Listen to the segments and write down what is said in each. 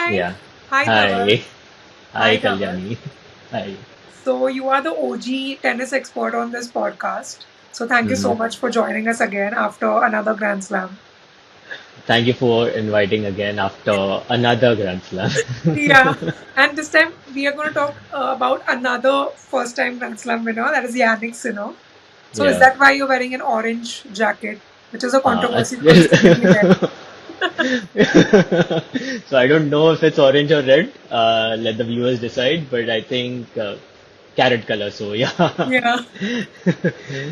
Hi. Yeah. Hi, Dhaval. Hi. Hi, Hi, Dhaval. Kalyani. Hi. So, you are the OG tennis expert on this podcast. So, thank you hmm so much for joining us again after another Grand Slam. Thank you for inviting again after another Grand Slam. Yeah. And this time, we are going to talk about another first time Grand Slam winner, that is Yannick Sinner. So, is Yeah. that why you're wearing an orange jacket, which is a controversy because it's extremely red? So I don't know if it's orange or red. Let the viewers decide, but I think carrot color. So yeah. Yeah.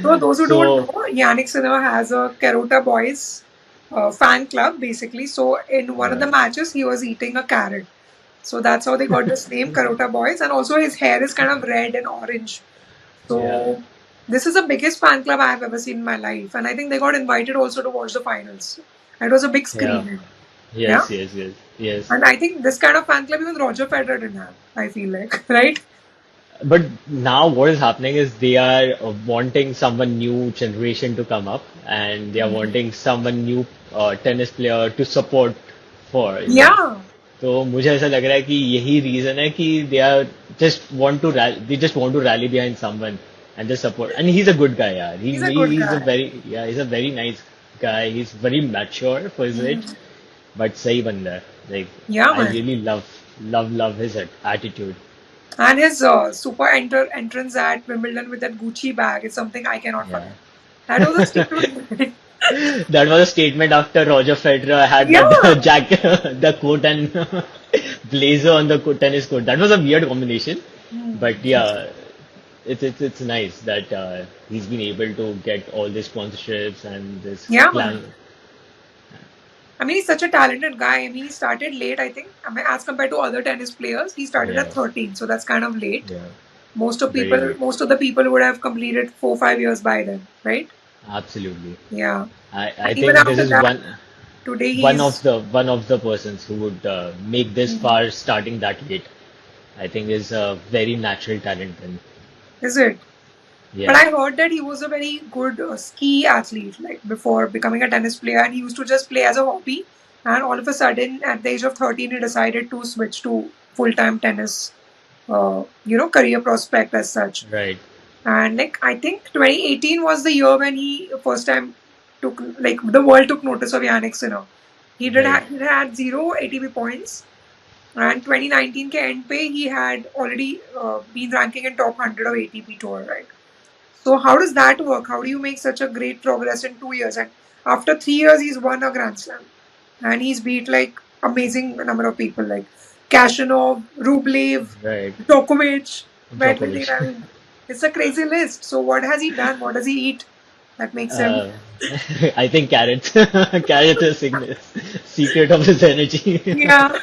So, those who don't know, So Yannick Sinner has a Carota Boys fan club basically. So, in one of the yeah. matches, he was eating a carrot. So, that's how they got this name, Carota Boys. And also, his hair is kind of red and orange. Yeah. So, this is the biggest fan club I have ever seen in my life. And I think they got invited also to watch the finals. It was a big Yeah. screen. Yeah. Yes. Yes. Yes. Yes. And I think this kind of fan club even Roger Federer didn't have, I feel like, right? But now what is happening is they are wanting someone new generation to come up, and they are wanting someone new tennis player to support for. Yeah. तो मुझे ऐसा लग रहा है कि यही reason है कि they just want to rally behind someone and just support, and he's a good guy, yeah. He's a good He's a guy. very, yeah, he's a very nice guy. He's very mature for his age, but सही बंदा है. Like Yeah, I man. really love his attitude. And his super entrance at Wimbledon with that Gucci bag is something I cannot Yeah. forget. That was a statement. That was a statement after Roger Federer had Yeah, that jacket, the coat and blazer on the tennis court. That was a weird combination, but yeah, it's nice that he's been able to get all these sponsorships and this yeah, man. plan. I mean, he's such a talented guy. I mean, he started late, I think. I mean, as compared to other tennis players, he started Yeah, at 13, so that's kind of late. yeah, very People, late. most of the people would have completed 4 5 years by then, right? Absolutely. Yeah. And I even think this after is that, today he's. one of the persons who would make this far starting that late. I think is a very natural talent, and Is it? But yeah, I heard that he was a very good ski athlete, like before becoming a tennis player, and he used to just play as a hobby. And all of a sudden, at the age of 13, he decided to switch to full-time tennis, career prospect as such. right. And like I think 2018 was the year when he first time took like the world took notice of Yannick Sinner. Right. He had zero ATP points, and 2019 ke end pe he had already been ranking in top 100 of ATP tour, right? So how does that work? How do you make such a great progress in 2 years? And after 3 years, he's won a Grand Slam, and he's beat like amazing number of people like Kashanov, Rublev, Right. Djokovic, Medvedev. Djokovic. I mean, it's a crazy list. So what has he done? What does he eat that makes him? Uh, I think carrots. Carrot is secret of his energy. Yeah,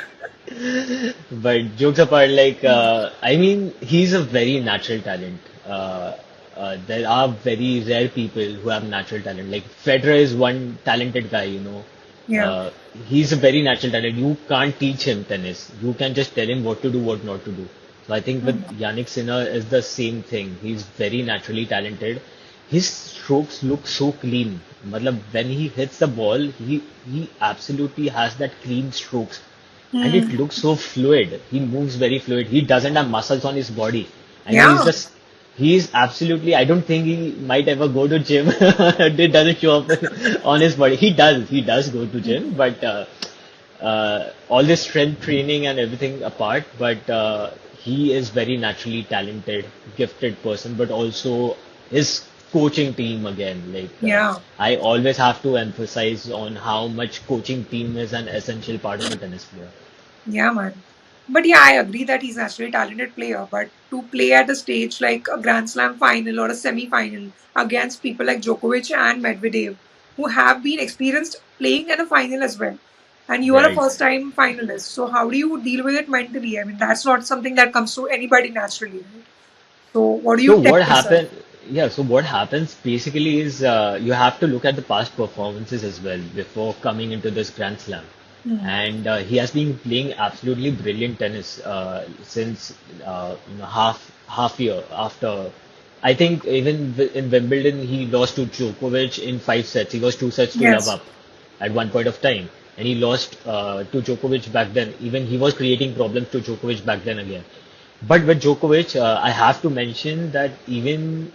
But jokes apart, like I mean, he's a very natural talent. There are very rare people who have natural talent. Like Federer is one talented guy, you know. yeah, Uh, he's a very natural talent. You can't teach him tennis. You can just tell him what to do, what not to do. So I think with Yannick Sinner is the same thing. He's very naturally talented. His strokes look so clean. Matlab, when he hits the ball, he absolutely has that clean strokes, and it looks so fluid. He moves very fluid. He doesn't have muscles on his body, and yeah, he's absolutely. I don't think he might ever go to gym. It doesn't show up on his body. He does go to gym, but all this strength training and everything apart, but he is very naturally talented, gifted person, but also his coaching team again. Like yeah. I always have to emphasize on how much coaching team is an essential part of a tennis player. Yeah, man. But yeah, I agree that he's actually a talented player. But to play at a stage like a Grand Slam final or a semi final against people like Djokovic and Medvedev, who have been experienced playing in a final as well, and you are a Right. first time finalist. So, how do you deal with it mentally? I mean, that's not something that comes to anybody naturally, right? So, what do So you tell what yourself? happened? Yeah, so what happens basically is you have to look at the past performances as well before coming into this Grand Slam. And he has been playing absolutely brilliant tennis since half year after. I think even in Wimbledon he lost to Djokovic in 5 sets. He was 2 sets to love Yes. up at one point of time. and he lost to Djokovic back then. Even he was creating problems to Djokovic back then again. But with Djokovic, I have to mention that even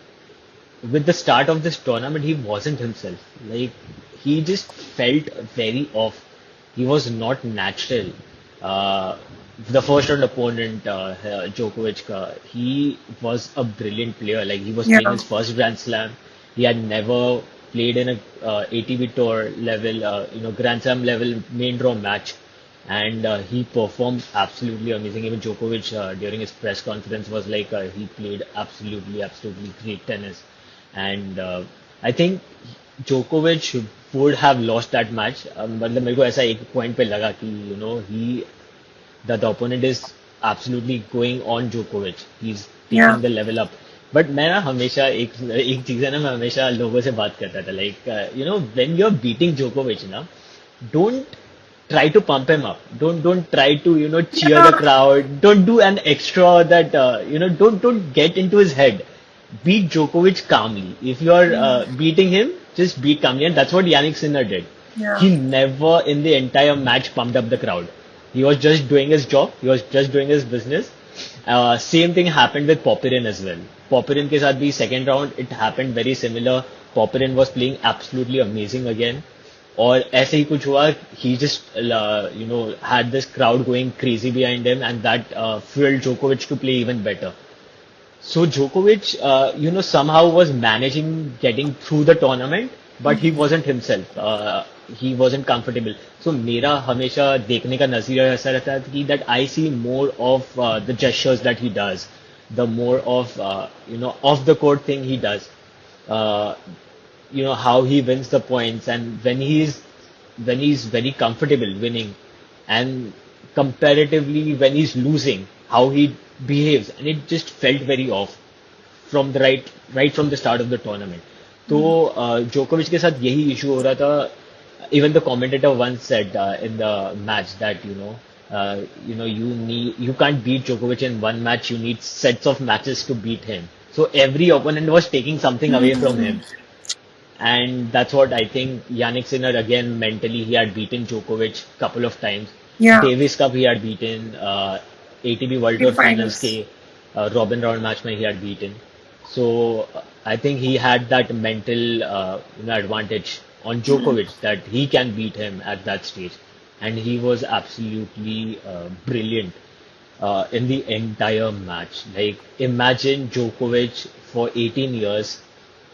with the start of this tournament, he wasn't himself. Like he just felt very off. He was not natural. Uh, the first round opponent, Djokovic, he was a brilliant player. Like he was playing Yeah. his first Grand Slam. He had never played in a ATP Tour level, Grand Slam level main draw match, and he performed absolutely amazing. Even Djokovic during his press conference was like he played absolutely great tennis, and I think Djokovic would have lost that match. मतलब मेरे को ऐसा एक point पे लगा कि he the opponent is absolutely going on Djokovic. He's Yeah. taking the level up. But मैं ना हमेशा एक एक चीज है ना, मैं हमेशा लोगों से बात करता था like when you are beating जोकोविच ना, don't try to pump him up. Don't try to cheer the Yeah. crowd. Don't do an extra that don't get into his head. Beat Djokovic calmly. If you are beating him, just beat calmly, and that's what Yannick Sinner did. Yeah. He never in the entire match pumped up the crowd. He was just doing his job. He was just doing his business. Same thing happened with Popyrin as well. Popyrin के साथ भी second round it happened very similar. Popyrin was playing absolutely amazing again. और ऐसे ही कुछ हुआ, he just had this crowd going crazy behind him, and that fueled Djokovic to play even better. So Djokovic, somehow was managing getting through the tournament, but he wasn't himself. He wasn't comfortable. So मेरा हमेशा देखने का नजरिया ऐसा रहता है कि that I see more of the gestures that he does, the more of off the court thing he does. Uh, how he wins the points, and when he's very comfortable winning, and comparatively when he's losing, how he behaves, and it just felt very off from the right from the start of the tournament. तो जोकोविच के साथ यही issue हो रहा था. Even the commentator once said in the match that you can't beat Djokovic in one match. You need sets of matches to beat him. So every opponent was taking something away from him. And that's what I think Yannick Sinner again mentally he had beaten Djokovic couple of times. Yeah. Davis Cup he had beaten. ATP World In Tour Finals finals. के Robin round match में he had beaten. So I think he had that mental advantage on Djokovic that he can beat him at that stage, and he was absolutely brilliant in the entire match. Like imagine Djokovic for 18 years.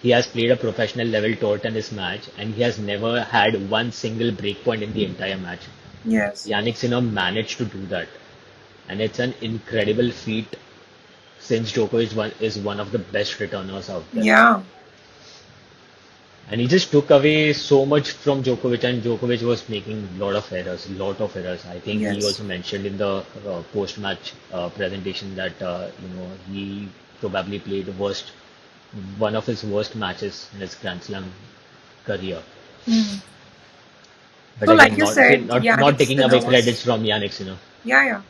He has played a professional level tour tennis match, and he has never had one single break point in the entire match. Yes. Yannick Sinner managed to do that, and it's an incredible feat since is one of the best returners out there. Yeah. And he just took away so much from Djokovic, and Djokovic was making lot of errors. I think he Yes. also mentioned in the post-match presentation that he probably played one of his worst matches in his Grand Slam career. Hmm. But So, like again, you not said, not Yannick taking Sinner away was. credits from Yannick Sinner. Yeah. Yeah,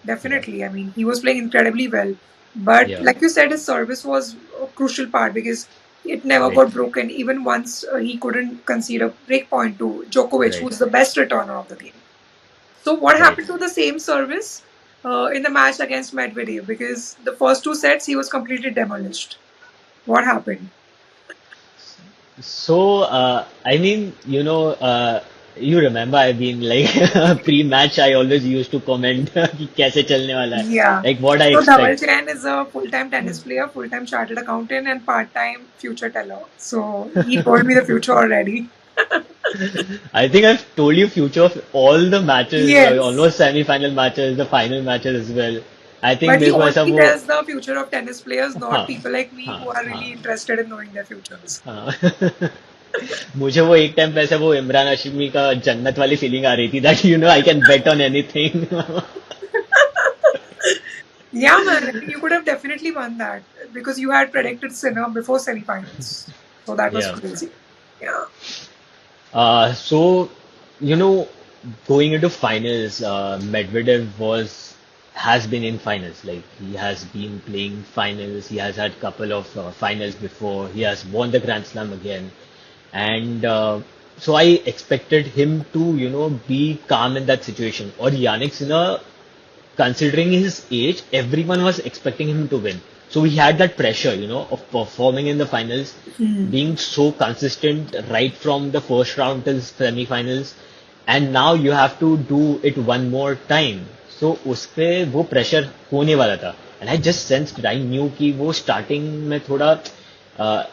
Definitely. I mean, he was playing incredibly well. But yeah, like you said, his service was a crucial part because it never right, got broken. Even once he couldn't concede a break point to Djokovic, right, who's the best returner of the game. So, what right. happened to the same service in the match against Medvedev? Because the first two sets he was completely demolished. What happened? So, I mean, you remember I've been like pre-match I always used to comment कि कैसे चलने वाला है, Yeah. like what I So Dhaval expect. Jain is a full-time tennis player, full-time chartered accountant, and part-time future teller. So he told me the future already. I think I've told you future of all the matches, Yes. almost semi-final matches, the final matches as well. I think But he मेरे को ऐसा only वो tells the future of tennis players, not हाँ people like me हाँ who are हाँ really interested in knowing their futures. हाँ मुझे वो एक टाइम पे ऐसा वो इमरान हाशमी का जन्नत वाली फीलिंग आ रही थी that I can bet on anything. Yeah, man. I mean, you could have definitely won that because you had predicted Sinner before semifinals. So that was Yeah. crazy. Yeah. So, you know, going into finals, Medvedev has been in finals. Like he has been playing finals. He has had couple of finals before. He has won the Grand Slam again, and so I expected him to, be calm in that situation. Or Yannick Sinner, considering his age, everyone was expecting him to win. So he had that pressure, of performing in the finals, being so consistent right from the first round till semi-finals, and now you have to do it one more time. So उसपे वो pressure होने वाला था. And I just sensed, I knew कि वो starting में थोड़ा uh,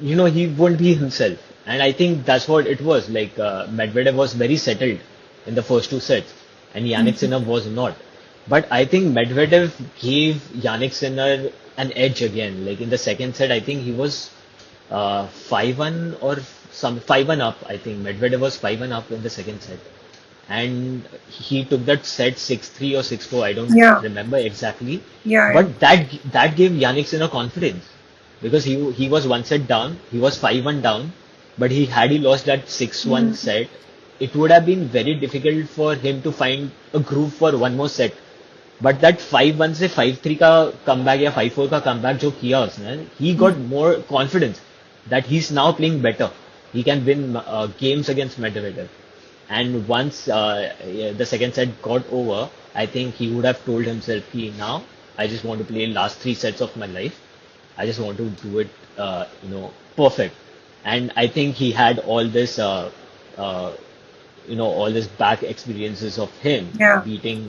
he won't be himself. And I think that's what it was. Like Medvedev was very settled in the first two sets, and Yannick Sinner was not. But I think Medvedev gave Yannick Sinner an edge again. Like in the second set, I think he was 5-1 or some 5-1 up. I think Medvedev was 5-1 up in the second set, and he took that set 6-3 or 6-4. I don't Yeah, remember exactly, yeah, yeah. but that gave Yannick Sinner confidence because he was one set down. He was 5-1 down, but had he lost that 6-1 set, it would have been very difficult for him to find a groove for one more set. But that 5-1 से 5-3 का comeback या 5-4 का comeback जो किया उसने, he got more confidence that he's now playing better. He can win games against Medvedev. And once the second set got over, I think he would have told himself, "Ki now I just want to play last three sets of my life. I just want to do it, perfect." And I think he had all this, all this back experiences of him Yeah. beating,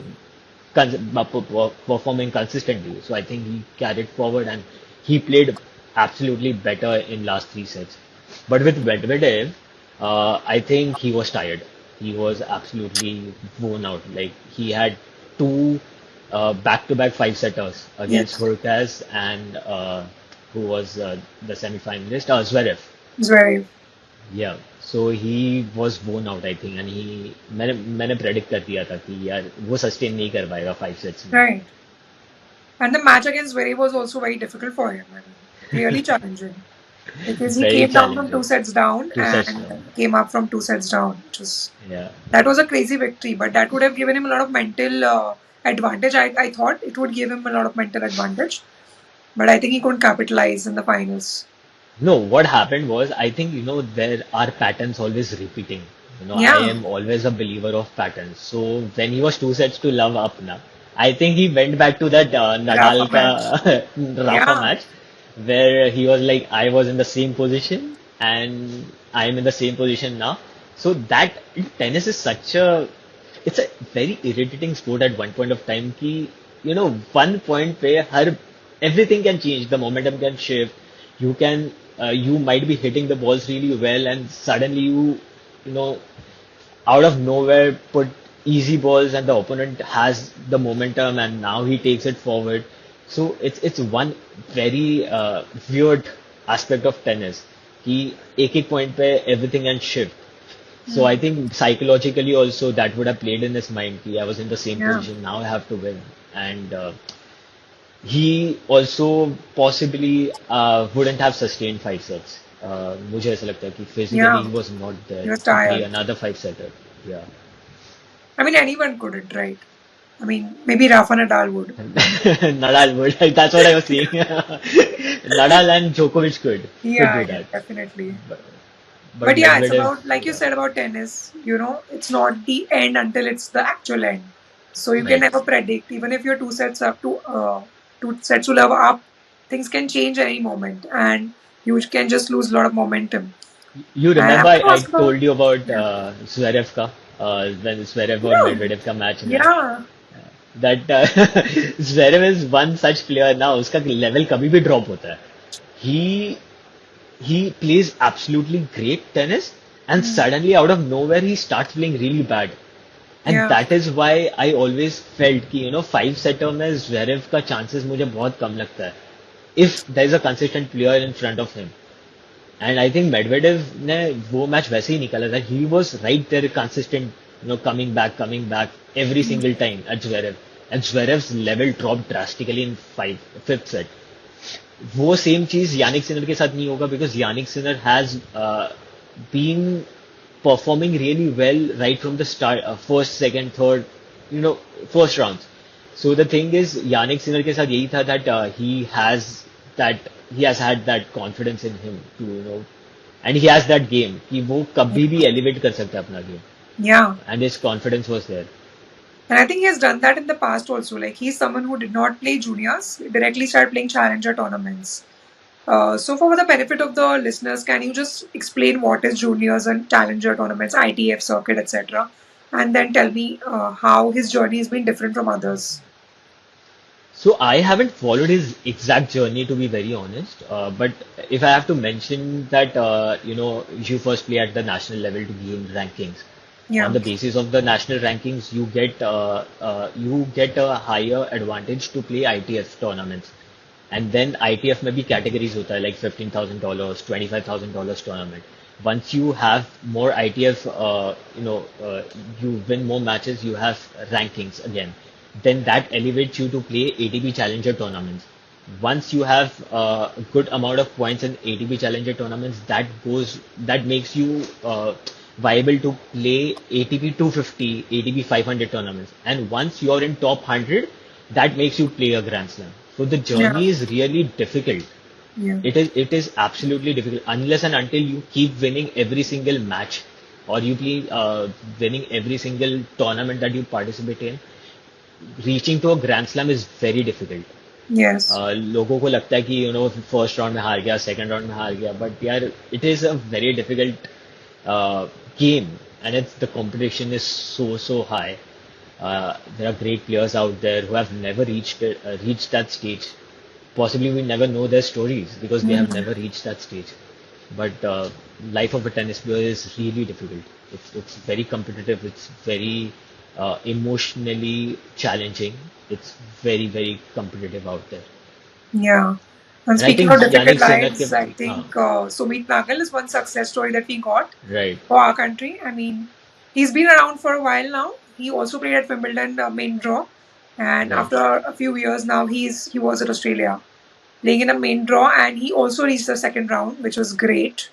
performing consistently. So I think he carried forward and he played absolutely better in last three sets. But with Medvedev, I think he was tired. He was absolutely worn out. Like he had two back-to-back five-setters against Yes. Hurkacz and who was the semi-finalist, Zverev. It's very. Yeah. So he was worn out, I think, and मैंने predict कर दिया था कि यार वो sustain नहीं कर पाएगा 5 sets में. Right. And the match against Zverev was also very difficult for him. I mean, really challenging. Because he Very came down from two challenging. sets down 2 sets and down. came up from 2 sets down. Which was, Yeah. that was a crazy victory, but that would have given him a lot of mental advantage. I thought it would give him a lot of mental advantage, but I think he couldn't capitalize in the finals. No, what happened was, I think, there are patterns always repeating. I Yeah. am always a believer of patterns. So when he was 2 sets to love up now, I think he went back to that Nadal Rafa match. ka Rafa Yeah. match where he was like, I was in the same position and I am in the same position now. So that tennis is it's a very irritating sport at one point of time ki, 1 point pe everything can change. The momentum can shift. You might be hitting the balls really well and suddenly you know, out of nowhere put easy balls and the opponent has the momentum and now he takes it forward. So it's one very weird aspect of tennis कि एक point पे everything can shift. So I think psychologically also that would have played in his mind कि I was in the same Yeah. position, now I have to win. And he also possibly wouldn't have sustained 5 sets. मुझे ऐसा लगता है कि physically Yeah. he was not there He was to play tired. another 5 setter. Yeah. I mean, anyone couldn't, right? I mean, maybe Rafa Nadal would. Nadal would. That's what I was saying. Nadal and Djokovic could Yeah, do yeah, that. definitely. But, But yeah, it's Medvedev, about, like you yeah, said about tennis, it's not the end until it's the actual end. So you can right. never predict, even if you're 2 sets up to 2 sets to love up, things can change any moment and you can just lose a lot of momentum. You And I remember want to I ask about, told you about yeah, Zverev ka, when Zverev और yeah, Medvedev का match में yeah, that Zverev is one such player now उसका level कभी भी drop होता है. He he plays absolutely great tennis and suddenly out of nowhere he starts playing really bad. And yeah, that is why I always felt कि 5 setter में Zverev का chances मुझे बहुत कम लगता है if there is a consistent player in front of him. And I think Medvedev ने वो match वैसे ही निकाला था. He was right there consistent, coming back every single time at Zverev. And Zverev's level dropped drastically in fifth set. वो same चीज Jannik Sinner के साथ नहीं होगा because Yannick Sinner has been performing really well right from the start, first, second, third, first rounds. So the thing is, Yannick Sinner के साथ यही था that he has had that confidence in him to and he has that game कि वो कभी भी elevate कर सकता है अपना game, Yeah. and his confidence was there. And I think he has done that in the past also. Like he's someone who did not play juniors, directly started playing challenger tournaments. So for the benefit of the listeners, can you just explain what is juniors and challenger tournaments, ITF circuit, etc., and then tell me how his journey has been different from others? So I haven't followed his exact journey to be very honest. But if I have to mention that, you first play at the national level to gain rankings. On Yeah. the basis of the national rankings, you get a higher advantage to play ITF tournaments. And then ITF में भी categories होता है like $15,000, $25,000 tournament. Once you have more ITF, you win more matches, you have rankings again. Then that elevates you to play ATP Challenger tournaments. Once you have a good amount of points in ATP Challenger tournaments, that makes you viable to play ATP 250, ATP 500 tournaments. And once you are in top 100, that makes you play a Grand Slam. So the Yeah. journey is really difficult. Yeah. It is absolutely difficult unless and until you keep winning every single match or you keep winning every single tournament that you participate in. Reaching to a Grand Slam is very difficult. Yes. लोगों को लगता है कि first round में हार गया, second round में हार गया, बट यार it is a very difficult game, and it's the competition is so high. There are great players out there who have never reached that stage. Possibly we never know their stories because they have never reached that stage. But life of a tennis player is really difficult. It's very competitive. It's very emotionally challenging. It's very competitive out there. Yeah. And And I speaking think of difficult Yannick Sinner lives, I think Sumit Nagal is one success story that we got right, for our country. I mean, he's been around for a while now. He also played at Wimbledon main draw, and right. after a few years now, he was at Australia playing in a main draw, and he also reached the second round, which was great.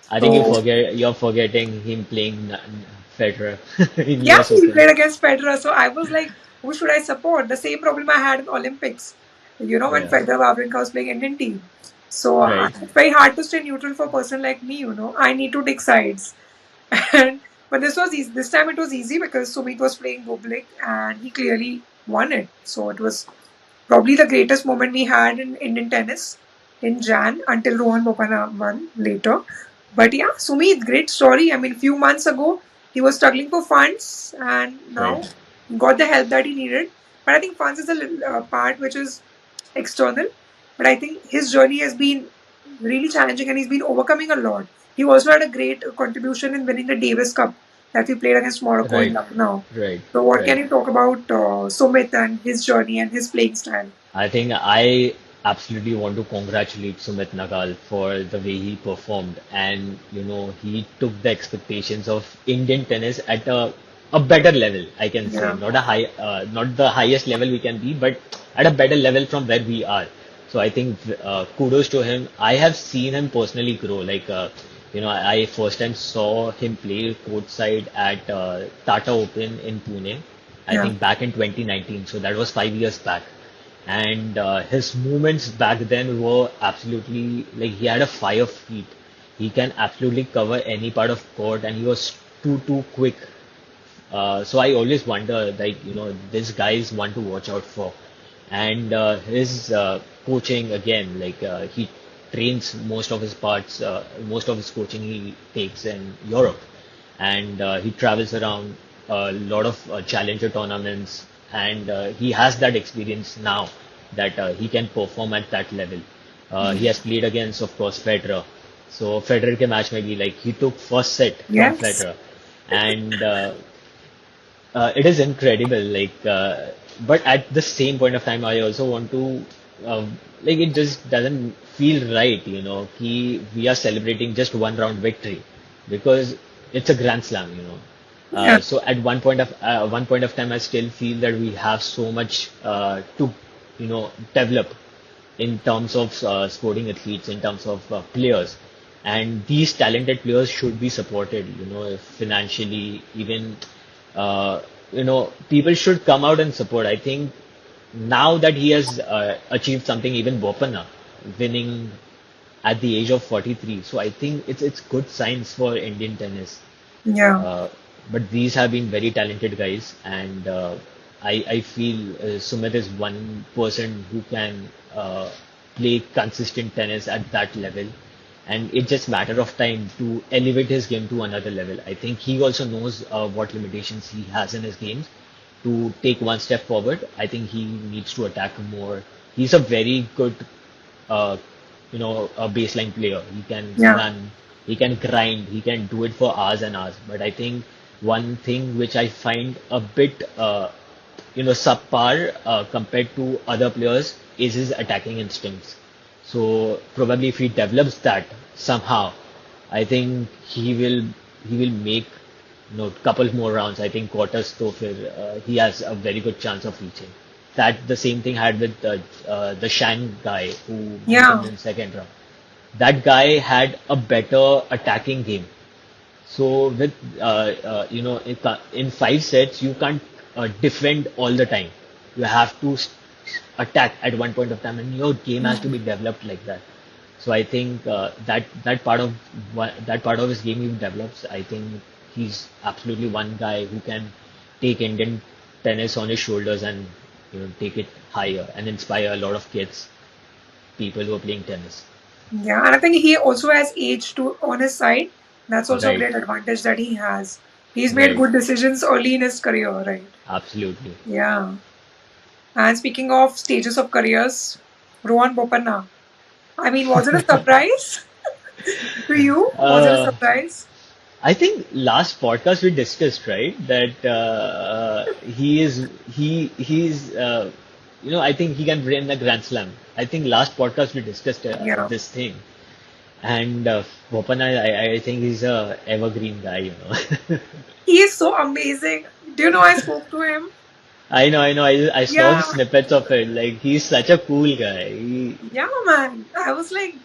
I think So you're forgetting him playing Federer in yeah, US he Open. played against Federer. So I was like, who should I support? The same problem I had in Olympics. When Yeah, Federer Wawrinka was playing Indian team. So right. it's very hard to stay neutral for a person like me. I need to take sides. And but this was easy. This time it was easy because Sumit was playing Bublik and he clearly won it. So it was probably the greatest moment we had in Indian tennis in Jan until Rohan Bopanna won later. But yeah, Sumit, great story. I mean, few months ago he was struggling for funds and Right. now got the help that he needed. But I think funds is a little part which is external. But I think his journey has been really challenging and he's been overcoming a lot. He also had a great contribution in winning the Davis Cup that we played against Morocco in Right. Lucknow. Right. So, what can Right. you talk about Sumit and his journey and his playing style? I think I absolutely want to congratulate Sumit Nagal for the way he performed, and he took the expectations of Indian tennis at a better level. I can say Yeah. not the highest level we can be, but at a better level from where we are. So I think kudos to him. I have seen him personally grow. Like I first time saw him play courtside at Tata Open in Pune. I Yeah. think back in 2019. So that was 5 years back. And his movements back then were absolutely like he had a fire feet. He can absolutely cover any part of court, and he was too quick. So I always wonder, like, this guy is one to watch out for. And his coaching again, like he trains most of his coaching he takes in Europe, and he travels around a lot of challenger tournaments, and he has that experience now that he can perform at that level. He has played against, of course, Federer. So Federer के match में भी like he took first set from Yes. Federer, and it is incredible. Like, but at the same point of time, I also want to like it just doesn't feel right, we are celebrating just one round victory because it's a Grand Slam. Yeah. So at one point of time, I still feel that we have so much to develop in terms of sporting athletes, in terms of players, and these talented players should be supported, financially, even people should come out and support. I think now that he has achieved something, even Bopanna winning at the age of 43. So I think it's good signs for Indian tennis. Yeah. Uh, but these have been very talented guys, and I feel Sumit is one person who can play consistent tennis at that level, and it's just matter of time to elevate his game to another level. I think he also knows what limitations he has in his games to take one step forward. I think he needs to attack more. He's a very good uh, a baseline player. He can Yeah. run, he can grind, he can do it for hours and hours. But I think one thing which I find a bit, subpar compared to other players is his attacking instincts. So probably if he develops that somehow, I think he will make couple more rounds. I think quarters to he has a very good chance of reaching. That the same thing had with the Shang guy who beat him Yeah. in second round. That guy had a better attacking game. So with in 5 sets you can't defend all the time. You have to attack at one point of time, and your game has to be developed like that. So I think that part of his game he develops. I think he's absolutely one guy who can take Indian tennis on his shoulders and take it higher and inspire a lot of kids, people who are playing tennis. Yeah. And I think he also has age to on his side. That's also a Right, great advantage that he has. He's made right, good decisions early in his career, right? absolutely. Yeah. And speaking of stages of careers, Rohan Bopanna. I mean, was it a surprise to you? Was it a Uh, surprise? I think last podcast we discussed, right, that he's I think he can win the Grand Slam. I think last podcast we discussed Yeah. this thing, and Bopana, I think he's a evergreen guy. He is so amazing. Do you know I spoke to him? I know. I saw Yeah. snippets of it. Like he's such a cool guy. Yeah, man. I was like,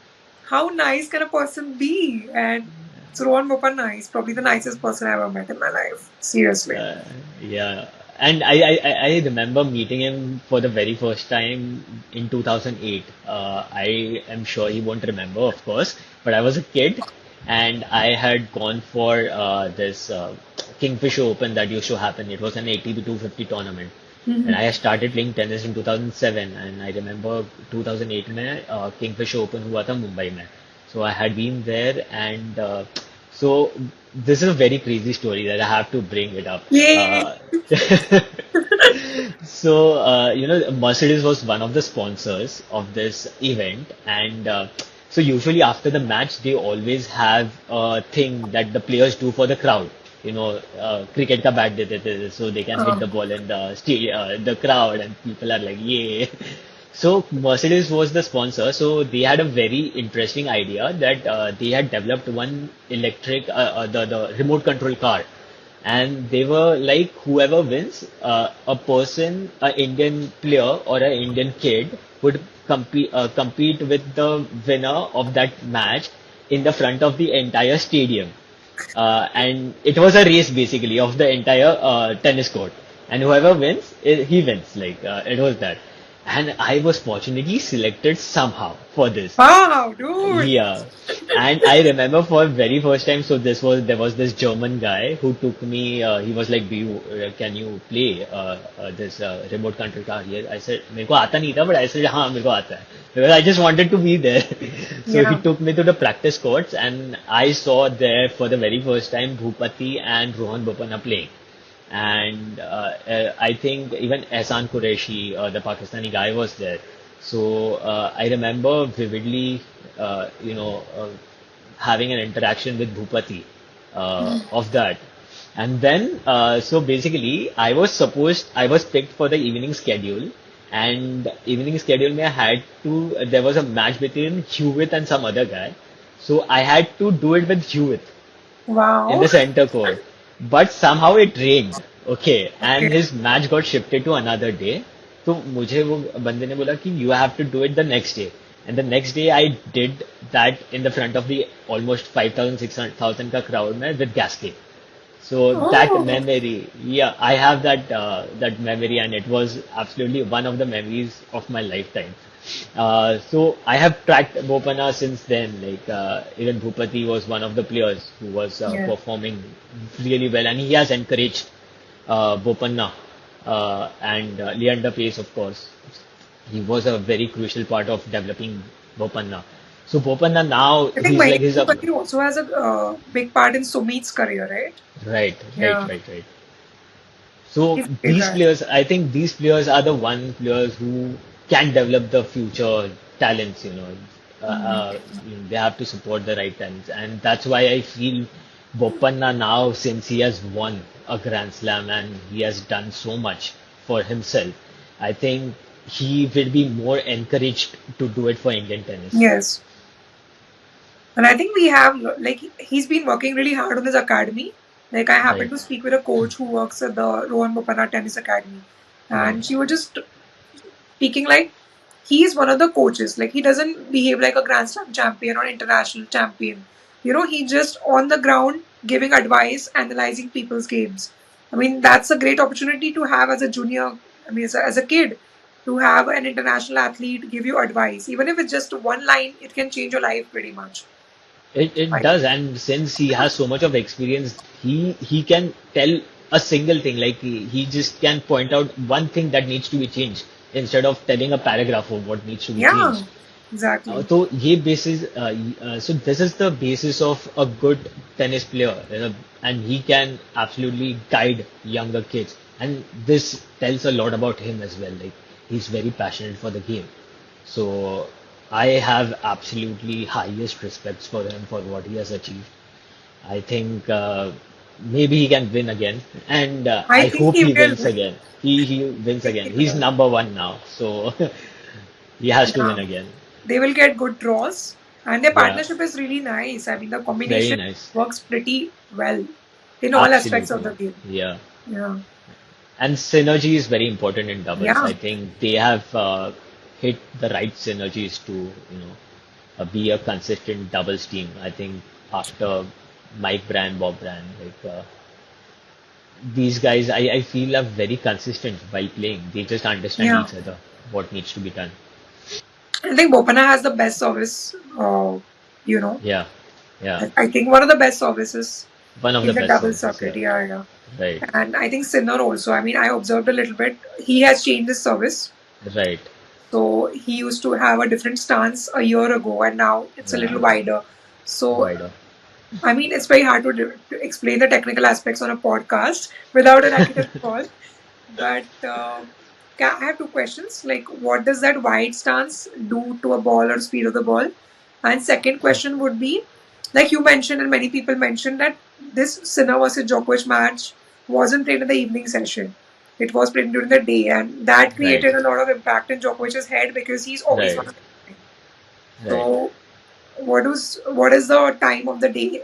how nice can a person be? And it's Rohan Bopanna. He's probably the nicest person I ever met in my life. Seriously. Uh, yeah, and I remember meeting him for the very first time in 2008. I am sure he won't remember, of course, but I was a kid and I had gone for this Kingfisher Open that used to happen. It was an ATP 250 tournament. And Mhm. I started playing tennis in 2007, and I remember 2008 में Kingfisher Open हुआ था मुंबई में. So I had been there, and so this is a very crazy story that I have to bring it up. Yay! So Mercedes was one of the sponsors of this event, and so usually after the match they always have a thing that the players do for the crowd. Cricket का bat देते थे, so they can hit Uh, the ball in the crowd, and people are like, yay. So Mercedes was the sponsor, so they had a very interesting idea that they had developed one electric, the remote control car, and they were like, whoever wins, a person, an Indian player or an Indian kid would compete with the winner of that match in the front of the entire stadium. And it was a race basically of the entire tennis court, and whoever wins, he wins. Like it was that, and I was fortunately selected somehow for this. wow, dude. Yeah, and I remember for very first time. So there was this German guy who took me. He was like, can you play this remote control car here?" I said, "मेरे को आता नहीं था," but I said, "हाँ, मेरे को आता है," because I just wanted to be there. So he Yeah. took me to the practice courts, and I saw there for the very first time Bhupati and Rohan Bopanna playing. And I think even Ehsan Qureshi, the Pakistani guy, was there. So I remember vividly, having an interaction with Bhupati of that. And then, so basically, I was picked for the evening schedule. And evening schedule mein I had to, there was a match between Hewitt and some other guy. So I had to do it with Hewitt in Wow. the center court. But somehow it rained. Okay. And Okay. his match got shifted to another day. तो मुझे वो बंदे ने बोला कि you have to do it the next day. And the next day I did that in the front of the almost 5,000, 600,000 का crowd में with Gasquet. So that Oh, memory, yeah, I have that memory, and it was absolutely one of the memories of my lifetime. So I have tracked Bopana since then. Like even Bhupati was one of the players who was yeah. performing really well, and he has encouraged Bopanna and Leander Pace, of course. He was a very crucial part of developing Bopanna. So Bopanna now I think he's like Mahesh he's a Bhupathi also has a big part in Sumit's career, right? right, right, Yeah, right, right. So he's a great these guy. players, I think these players are the one players who can develop the future talents, Mm. they have to support the right talents. And that's why I feel Bopanna now, since he has won a Grand Slam and he has done so much for himself, I think he will be more encouraged to do it for Indian tennis. Yes. And I think we have, like, he's been working really hard on his academy. Like, I happened Right, to speak with a coach who works at the Rohan Bopana Tennis Academy. right, And she was just speaking like he is one of the coaches. Like, he doesn't behave like a Grand Slam champion or international champion. He just on the ground giving advice, analyzing people's games. I mean, that's a great opportunity to have as a junior, I mean, as a kid, to have an international athlete give you advice. Even if it's just one line, it can change your life pretty much. it Right. does, and since he has so much of experience, he can tell a single thing. Like he just can point out one thing that needs to be changed instead of telling a paragraph of what needs to be Yeah, changed. exactly. So this is the basis of a good tennis player, and he can absolutely guide younger kids. And this tells a lot about him as well. Like he's very passionate for the game. So I have absolutely highest respects for him for what he has achieved. I think maybe he can win again, and I I think hope he he will. wins again. He wins I think again. he He's will. number one now, so he has to Yeah. win again. They will get good draws, and their Yeah, partnership is really nice. I mean, the very combination nice. works pretty well in all aspects of Absolutely. the game. Yeah. Yeah. And synergy is very important in doubles. Yeah. I think they have hit the right synergies to, be a consistent doubles team. I think after Mike Brand, Bob Brand, these guys, I feel are very consistent while playing. They just understand Yeah. each other, what needs to be done. I think Bopana has the best service. You know, Yeah, yeah. I think one of the best services One of in the the best double services, circuit. yeah. Yeah, yeah. Right, And I think Sinner also. I mean, I observed a little bit. He has changed his service. right. So he used to have a different stance a year ago, and now it's a little Yeah, wider. So, wider. I mean, it's very hard to explain the technical aspects on a podcast without an academic call. But I have two questions. Like, what does that wide stance do to a ball or speed of the ball? And second question would be, like you mentioned, and many people mentioned that this Sinner versus Djokovic match wasn't played in the evening session. It was played during the day, and that Right, created a lot of impact in Djokovic's head because he's always right, one of the. right. So, what is the time of the day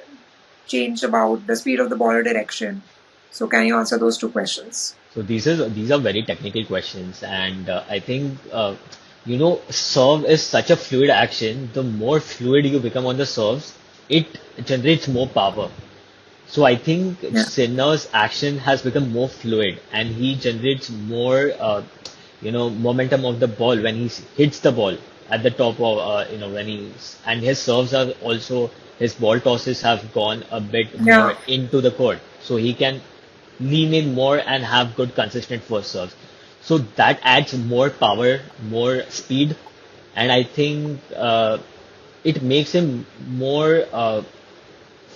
change about the speed of the ball or direction? So, can you answer those two questions? So these are very technical questions, and I think serve is such a fluid action. The more fluid you become on the serves, it generates more power. So I think Yeah. Sinner's action has become more fluid, and he generates more, momentum of the ball when he hits the ball at the top of, when and his serves are also, his ball tosses have gone a bit more Yeah. into the court, so he can lean in more and have good consistent first serves. So that adds more power, more speed, and I think it makes him more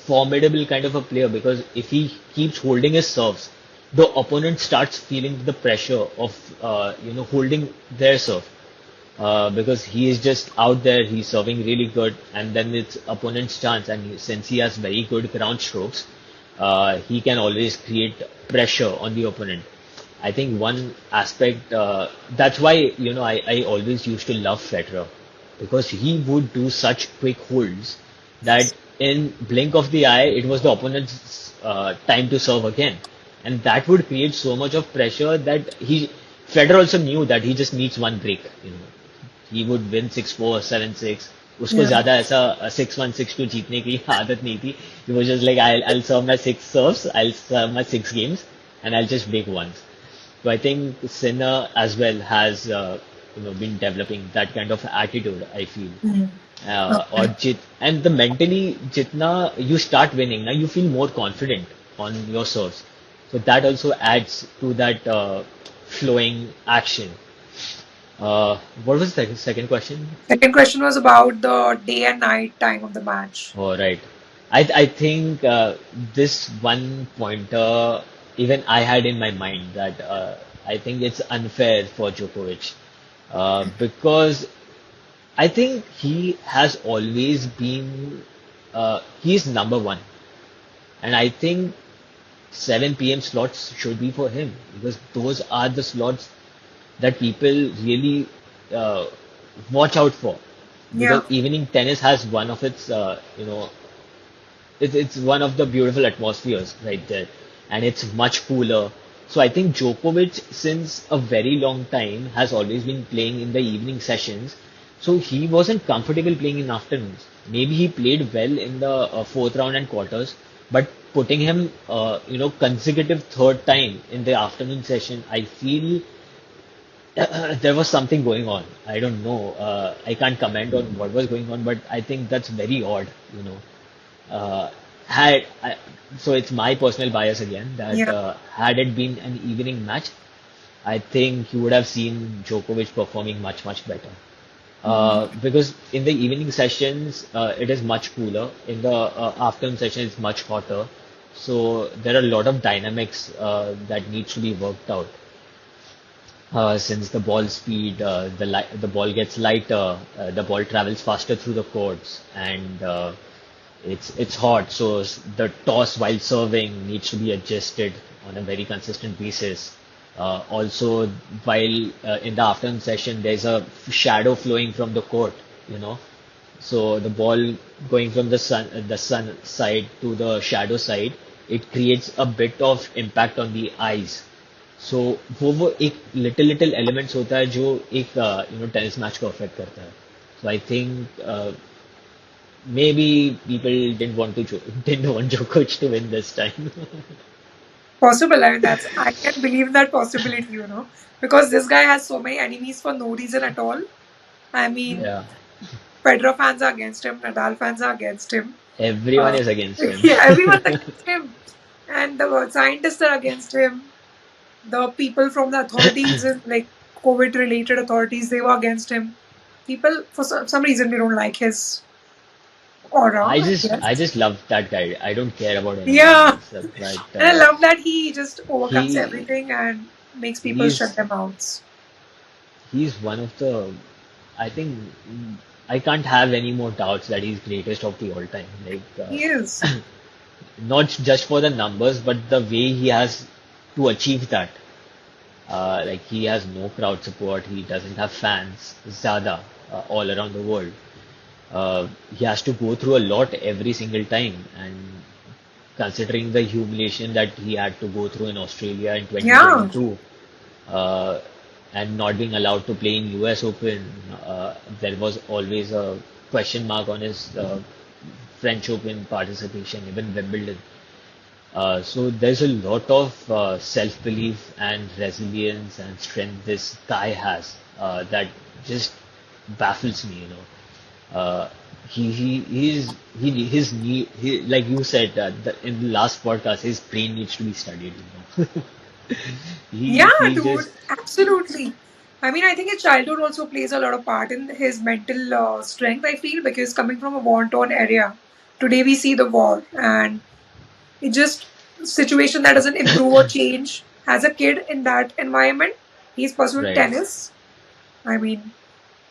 formidable kind of a player because if he keeps holding his serves, the opponent starts feeling the pressure of holding their serve because he is just out there, he's serving really good, and then it's opponent's chance. And since he has very good ground strokes, he can always create pressure on the opponent. I think one aspect that's why I always used to love Federer because he would do such quick holds that in blink of the eye it was the opponent's time to serve again, and that would create so much of pressure that Federer also knew that he just needs one break. He would win 6-4, 7-6, उसको Yeah. ज्यादा ऐसा 6-1 6-2 जीतने की आदत नहीं थी. He was just like I'll serve my 6 serves, I'll serve my 6 games, and I'll just break once. So I think Sinner as well has been developing that kind of attitude, I feel. Mm. Or Okay. and the mentally jitna you start winning now, you feel more confident on your serves. So that also adds to that flowing action. What was the second question? Second question was about the day and night time of the match. All right. I think this one pointer even I had in my mind that I think it's unfair for Djokovic because I think he has always been he's number one, and I think 7 p.m. slots should be for him because those are the slots that people really uh, watch out for because Yeah. evening tennis has one of its it's one of the beautiful atmospheres right there, and it's much cooler. So I think Djokovic, since a very long time, has always been playing in the evening sessions. So he wasn't comfortable playing in afternoons. Maybe he played well in the fourth round and quarters, but putting him, consecutive third time in the afternoon session, I feel there was something going on. I don't know. I can't comment on what was going on, but I think that's very odd, you know. Uh, had I, so it's my personal bias again that Yeah. had it been an evening match, I think you would have seen Djokovic performing much better. Mm. Because in the evening sessions it is much cooler. In the afternoon session it's much hotter. So there are a lot of dynamics that needs to be worked out. Since the ball speed, the ball gets lighter, the ball travels faster through the courts, and it's hot. So the toss while serving needs to be adjusted on a very consistent basis. Also, while in the afternoon session, there's a shadow flowing from the court, you know. So the ball going from the sun side to the shadow side, it creates a bit of impact on the eyes. सो वो एक little elements होता है जो एक tennis match को affect करता है. So I think maybe people didn't want जोकोविच to win this time. Possible. I mean, I can believe that possibility, because this guy has so many enemies for no reason at all. I mean, Yeah, Federer fans are against him, Nadal fans are against him. everyone Uh, is against him. yeah, everyone's against him. And the scientists are against him. The people from the authorities, like COVID related authorities, they were against him. People, for some reason, they don't like his aura, I I just I guess. just love that guy. I don't care about anyone Yeah. else, but And I love that he just overcomes he everything and makes people shut he's their mouths. he's one of the, I think, I can't have any more doubts that he's greatest of the all time. Like He is. not just for the numbers, but the way he has to achieve that. Like he has no crowd support, he doesn't have fans, Zada, all around the world. He has to go through a lot every single time, and considering the humiliation that he had to go through in Australia in Yeah. 2022, uh, and not being allowed to play in US Open, there was always a question mark on his French Open participation, even Wimbledon. So there's a lot of self-belief and resilience and strength this guy has that just baffles me, you know. His knee, like you said in the last podcast, his brain needs to be studied, you know. Yeah, He dude. just Absolutely. I mean, I think his childhood also plays a lot of part in his mental strength, I feel, because coming from a war-torn area, today we see the war, and it just situation that doesn't improve or change. As a kid in that environment, he's pursuing right. tennis. I mean,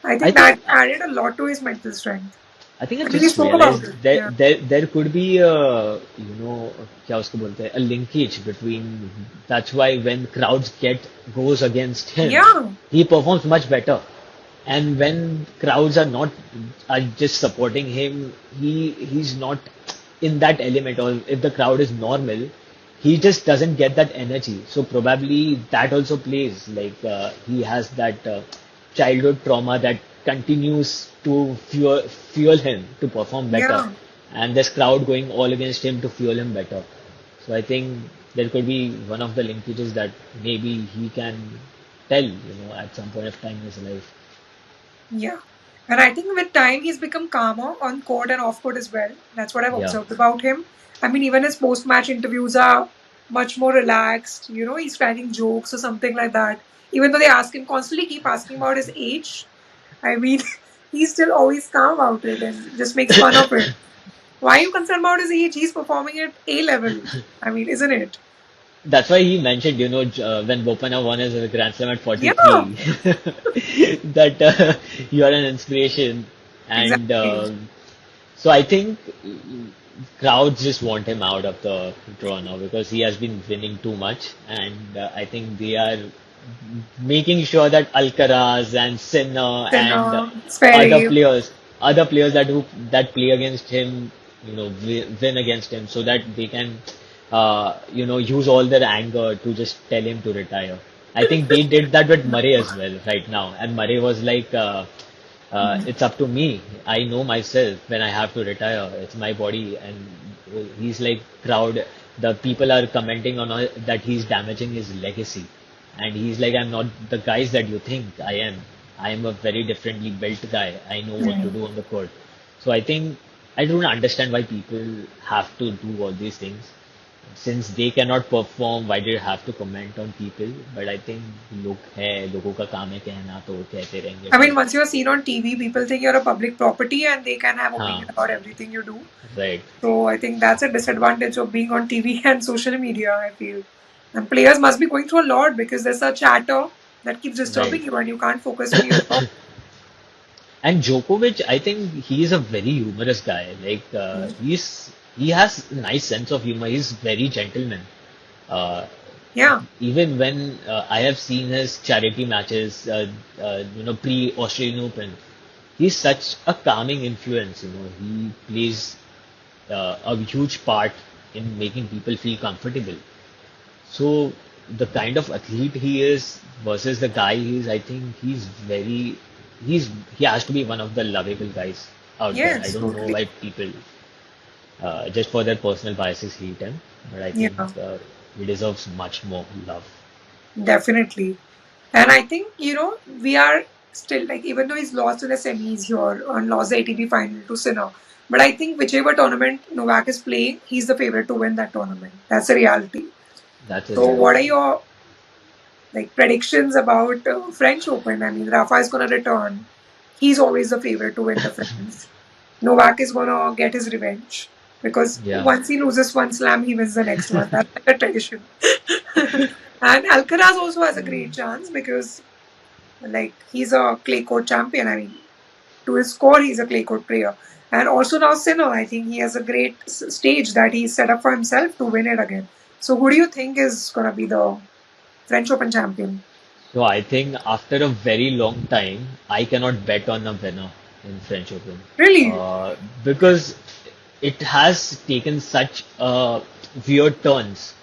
I I think think that added a lot to his mental strength. I think I I mean, we just spoke about realized it. that Yeah. there could be a, क्या उसको बोलते हैं, a linkage between, that's why when crowds goes against him, Yeah. he performs much better. And when crowds are just supporting him, he's not in that element, or if the crowd is normal, he just doesn't get that energy. So probably that also plays, like he has that childhood trauma that continues to fuel him to perform better, Yeah. and this crowd going all against him to fuel him better. So I think there could be one of the linkages that maybe he can tell, at some point of time in his life. Yeah. And I think with time, he's become calmer on court and off court as well. That's what I've Yeah, observed about him. I mean, even his post match interviews are much more relaxed. He's cracking jokes or something like that. Even though they constantly keep asking about his age. I mean, he's still always calm about it and just makes fun of it. Why are you concerned about his age? He's performing at A level. I mean, isn't it? that's why he mentioned, when Bopana won his Grand Slam at Yeah, 43, that you are an inspiration, and exactly. so I think crowds just want him out of the draw now because he has been winning too much, and I think they are making sure that Alcaraz and Sinner Then and other Sperry. players, other players that play against him, win against him, so that they can, use all their anger to just tell him to retire. I think they did that with Murray as well right now, and Murray was like, it's up to me. I know myself when I have to retire. It's my body, and he's like crowd. The people are commenting on that he's damaging his legacy, and he's like, I'm not the guys that you think I am. I am a very differently built guy. I know what to Hmm. do on the court. So I think I don't understand why people have to do all these things. Since they cannot perform, why do you have to comment on people? But I think लोग है लोगों का काम है कहना तो कहते रहेंगे I फिर mean, once you're seen on TV, people think you're a public property and they can have opinion हाँ about everything you do. right So I think that's a disadvantage of being on TV and social media, I feel. And players must be going through a lot because there's a chatter that keeps right disturbing you and you can't focus on your job. and Djokovic I think he is a very humorous guy like he has nice sense of humor he's very gentleman uh, Yeah. even when I have seen his charity matches pre Australian Open he's such a calming influence he plays a huge part in making people feel comfortable. So the kind of athlete he is versus the guy he is, I think he has to be one of the lovable guys out there. I Yes, don't know totally. why people just for their personal biases hate him, but I think Yeah, he deserves much more love. definitely. And I think, we are still like, even though he's lost in the semis here and lost the ATP final to Sinner, but I think whichever tournament Novak is playing, he's the favorite to win that tournament. That's the reality. That's a So, what are reality. your like predictions about French Open? I mean, Rafa is going to return. He's always the favorite to win the French. Novak is going to get his revenge because Yeah. once he loses one slam, he wins the next one. That's like a tradition. And Alcaraz also has a great chance because, like, he's a clay court champion. I mean, to his core, he's a clay court player. And also now Sinner, I think he has a great stage that he's set up for himself to win it again. So, who do you think is going to be the French Open champion? So I think after a very long time, I cannot bet on a winner in French Open Really? uh, because it has taken such weird turns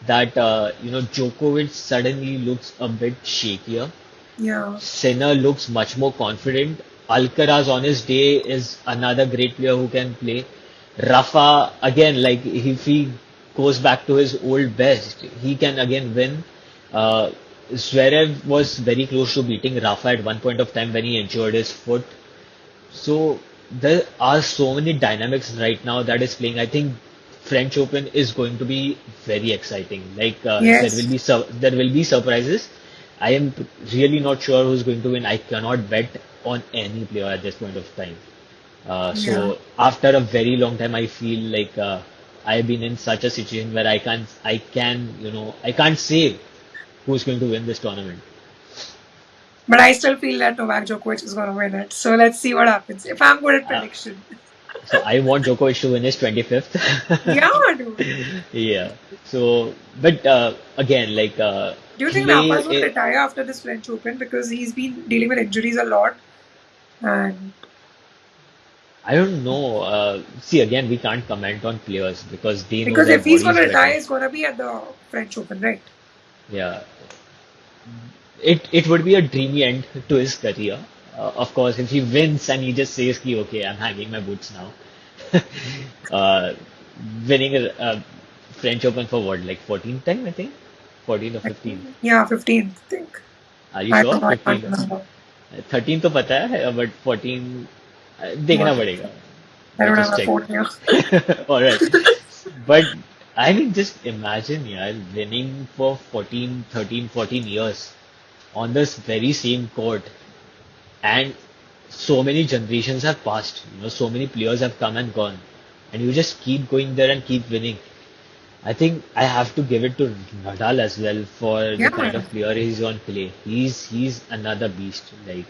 that Djokovic suddenly looks a bit shakier. Yeah. Sinner looks much more confident. Alcaraz on his day is another great player who can play. Rafa again, like if he goes back to his old best, he can again win. Uh, Zverev was very close to beating Rafa at one point of time when he injured his foot. So there are so many dynamics right now that is playing. I think French Open is going to be very exciting. Like Yes. there will be surprises. I am really not sure who's going to win. I cannot bet on any player at this point of time. Yeah. So after a very long time, I feel like I've been in such a situation where I can't say who's going to win this tournament. But I still feel that Novak Djokovic is going to win it. So let's see what happens. If I'm good at Uh, prediction. so I want Djokovic to win his 25th. Yeah, dude. Yeah. So, but again, like Do you think clay, Rafa will retire after this French Open because he's been dealing with injuries a lot? And I don't know. See, again, we can't comment on players because they know because their if he's going bodies to retire, better. it's going to be at the French Open, right? Yeah. It would be a dreamy end to his career. of course, if he wins and he just says, ki, okay, I'm hanging my boots now. uh, Winning a French Open for what, like 14th time, I think? 14 or 15. Yeah, 15th, I think. Are you I don't sure? know, I can't 15? remember. 13 तो पता है, but 14 What? देखना पड़ेगा. I I'll don't have just a check. phone here. All right. But I mean, just imagine, yeah, winning for 14, 13, 14 years on this very same court, and so many generations have passed, so many players have come and gone, and you just keep going there and keep winning. I think I have to give it to Nadal as well for the Yeah, kind man. of player he's on clay. He's another beast. Like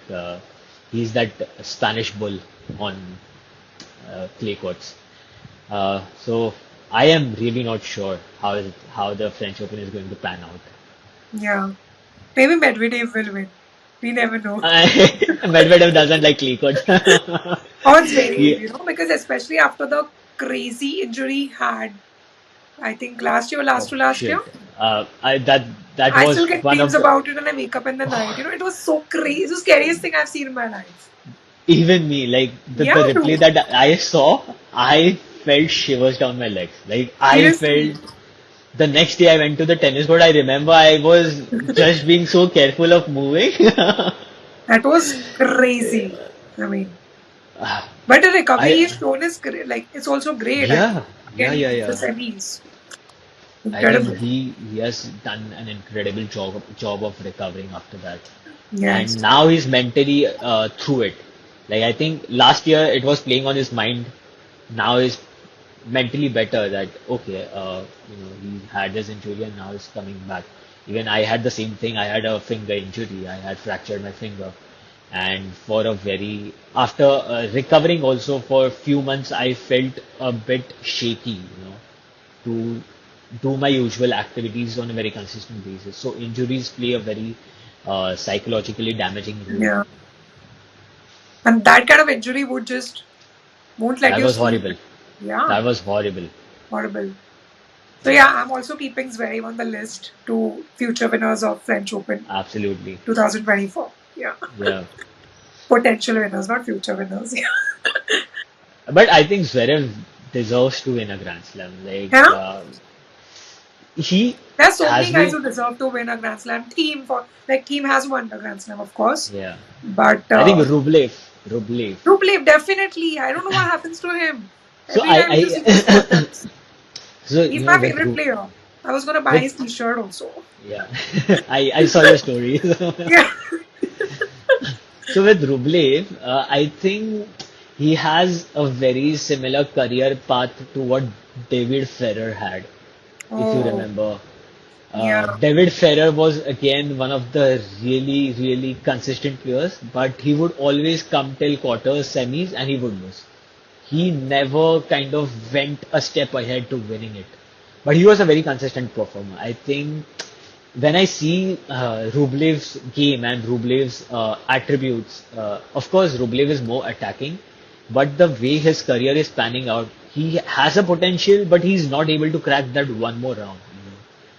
he's that Spanish bull on clay courts. So I am really not sure how the French Open is going to pan out. Yeah. Maybe Medvedev will win. We never know. Medvedev doesn't like clay courts. Odds vary, He, because especially after the crazy injury he had, I think last year, last oh to last year, shit. That I was still get one dreams of the. about it and I wake up in the night. It was so crazy. It's the scariest thing I've seen in my life. Even me, like Yeah, the replay dude. that I saw, I felt shivers down my legs. Like I Seriously. felt the next day I went to the tennis court. I remember I was just being so careful of moving. That was crazy. I mean, Ah, but the recovery I he's shown is great. Like, it's also great. I mean, yeah, again, yeah, he yeah, reached the yeah. semis. I think Incredible. he has done an incredible job of recovering after that. And Yes. now he's mentally through it. Like I think last year it was playing on his mind. Now he's mentally better that okay, he had this injury and now he's coming back. Even I had the same thing. I had a finger injury. I had fractured my finger, and for a very after recovering also for a few months, I felt a bit shaky, to do my usual activities on a very consistent basis. So injuries play a very psychologically damaging role. Yeah. And that kind of injury would just won't let That you was sleep. horrible. Yeah. That was horrible. Horrible. So Yeah, yeah, I'm also keeping Zverev on the list to future winners of French Open absolutely. 2024. Yeah. Yeah. Potential winners, not future winners. Yeah. But I think Zverev deserves to win a Grand Slam. Like Yeah. he There's so many has guys been, who deserve to win a Grand Slam. Team has won the Grand Slam, of course. yeah. But I think Rublev. Rublev, definitely. I don't know what happens to him. So Every time he just he scores runs. so He's my with favorite player. I was gonna buy with his t-shirt also. yeah, I saw your story. Yeah. So with Rublev, I think he has a very similar career path to what David Ferrer had, if you Oh, remember. yeah. David Ferrer was again one of the really, really consistent players, but he would always come till quarters, semis, and he would lose. He never kind of went a step ahead to winning it. But he was a very consistent performer. I think when I see Rublev's game and Rublev's attributes, of course, Rublev is more attacking, but the way his career is panning out, he has a potential, but he's not able to crack that one more round.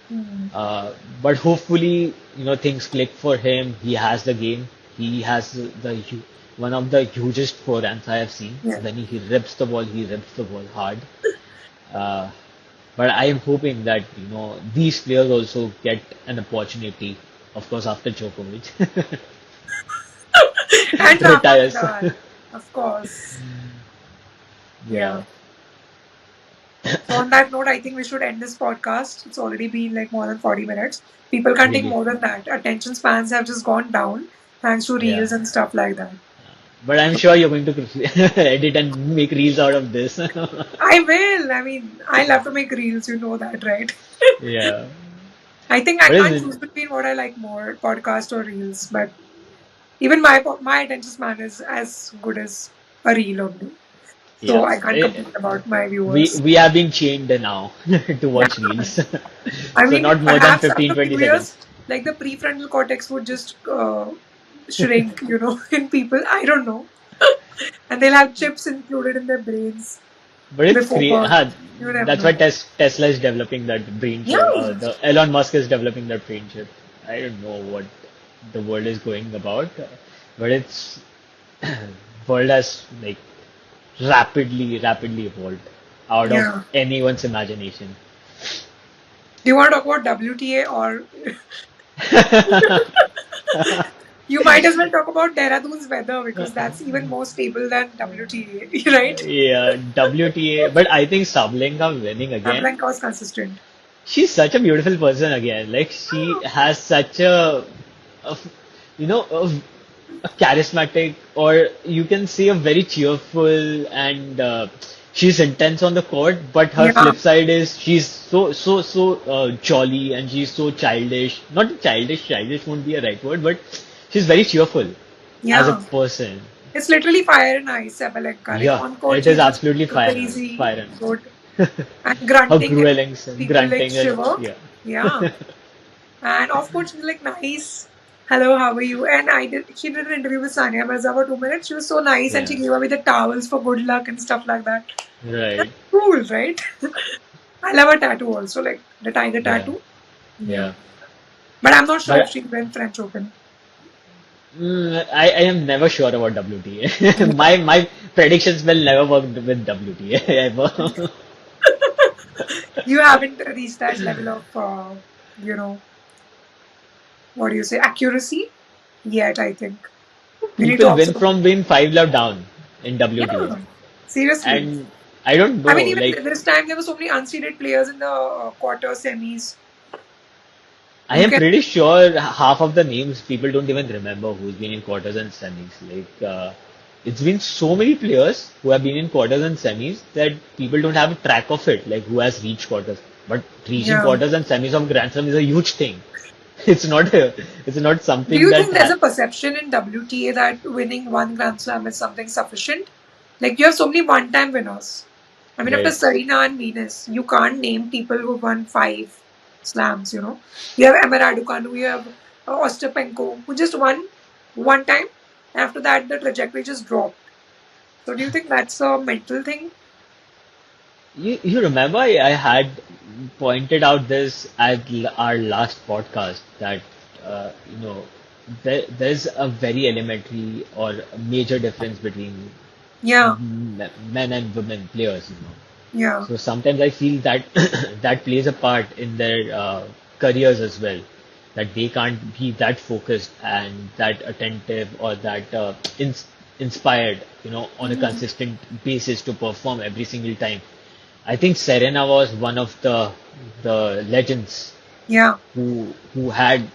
Hmm. But hopefully, things click for him. He has the game. He has one of the hugest forehands I have seen. Yeah. When he rips the ball, he rips the ball hard. Uh, but I am hoping that these players also get an opportunity. Of course, after Djokovic And Rafa retires. Nadal, of course. Yeah, Yeah. So on that note, I think we should end this podcast. It's already been like more than 40 minutes. People can't take really. more than that. Attention spans have just gone down thanks to Yeah. reels and stuff like that. But I'm sure you're going to edit and make reels out of this. I will. I mean, I love to make reels, you know that, right? Yeah. I think I What is can't it? choose between what I like more, podcast or reels. But even my attention span is as good as a reel only. So Yeah. I can't complain about my We viewers. we have been chained now to watch Yeah. reels. I So mean, not more than perhaps 15, after a 20 few years, seconds. like the prefrontal cortex would just shrink, in people. I don't know. And they'll have chips included in their brains But it's before birth. You never that's why know. Tesla is developing that brain chip. Yeah. The Elon Musk is developing that brain chip. I don't know what the world is going about, but world has like rapidly evolved out of Yeah. anyone's imagination. Do you want to talk about WTA or you might as well talk about Dehradun's weather because that's even more stable than WTA, right? Yeah, WTA, but I think Sabalenka winning again. Sabalenka was consistent. She's such a beautiful person again. Like she has such a you know, a charismatic, or you can say a very cheerful, and she's intense on the court. But her Yeah, flip side is she's so jolly, and she's so childish. Not childish, childish won't be a right word, but she's very cheerful as a yeah. person. It's literally fire and ice, Sabalenka. Like Yeah, on court, it is she's just absolutely super fire and ice, easy, fire and good, ice. and Her grunting, and growlings and people like grunting and shiver. yeah. Yeah. And of course, she's like nice. Hello, how are you? And she did an interview with Sania Mirza for 2 minutes. She was so nice and Yeah, she gave away the towels for good luck and stuff like that. That's right. cool, right? I love her tattoo also, like the tiger Yeah, tattoo. Yeah. yeah. But I'm not sure if But she win French Open. I am never sure about WTA. Yeah. My predictions will never work with WTA ever. You haven't reached that level of, you know, what do you say, accuracy yet, I think. You need to People win observe. from being 5 love down in WTA, Yeah. Seriously. and I don't I know. mean, even Like this time there were so many unseeded players in the quarter semis. I You am can, pretty sure half of the names people don't even remember who's been in quarters and semis. Like it's been so many players who have been in quarters and semis that people don't have a track of it, like who has reached quarters. But reaching yeah. quarters and semis of Grand Slam is a huge thing. It's not Do something you that think there's a perception in WTA that winning one Grand Slam is something sufficient? Like you have so many one-time winners. I mean, after right. Serena and Venus, you can't name people who won five slams. You have Emma Raducanu, you have Ostapenko, who just won one time. After that, the trajectory just dropped. So, do you think that's a mental thing? You remember I had pointed out this at our last podcast that you know there's a very elementary or major difference between Yeah, men and women players, yeah, So sometimes I feel that that plays a part in their careers as well, that they can't be that focused and that attentive or that inspired, on a consistent basis to perform every single time. I think Serena was one of the legends yeah, who had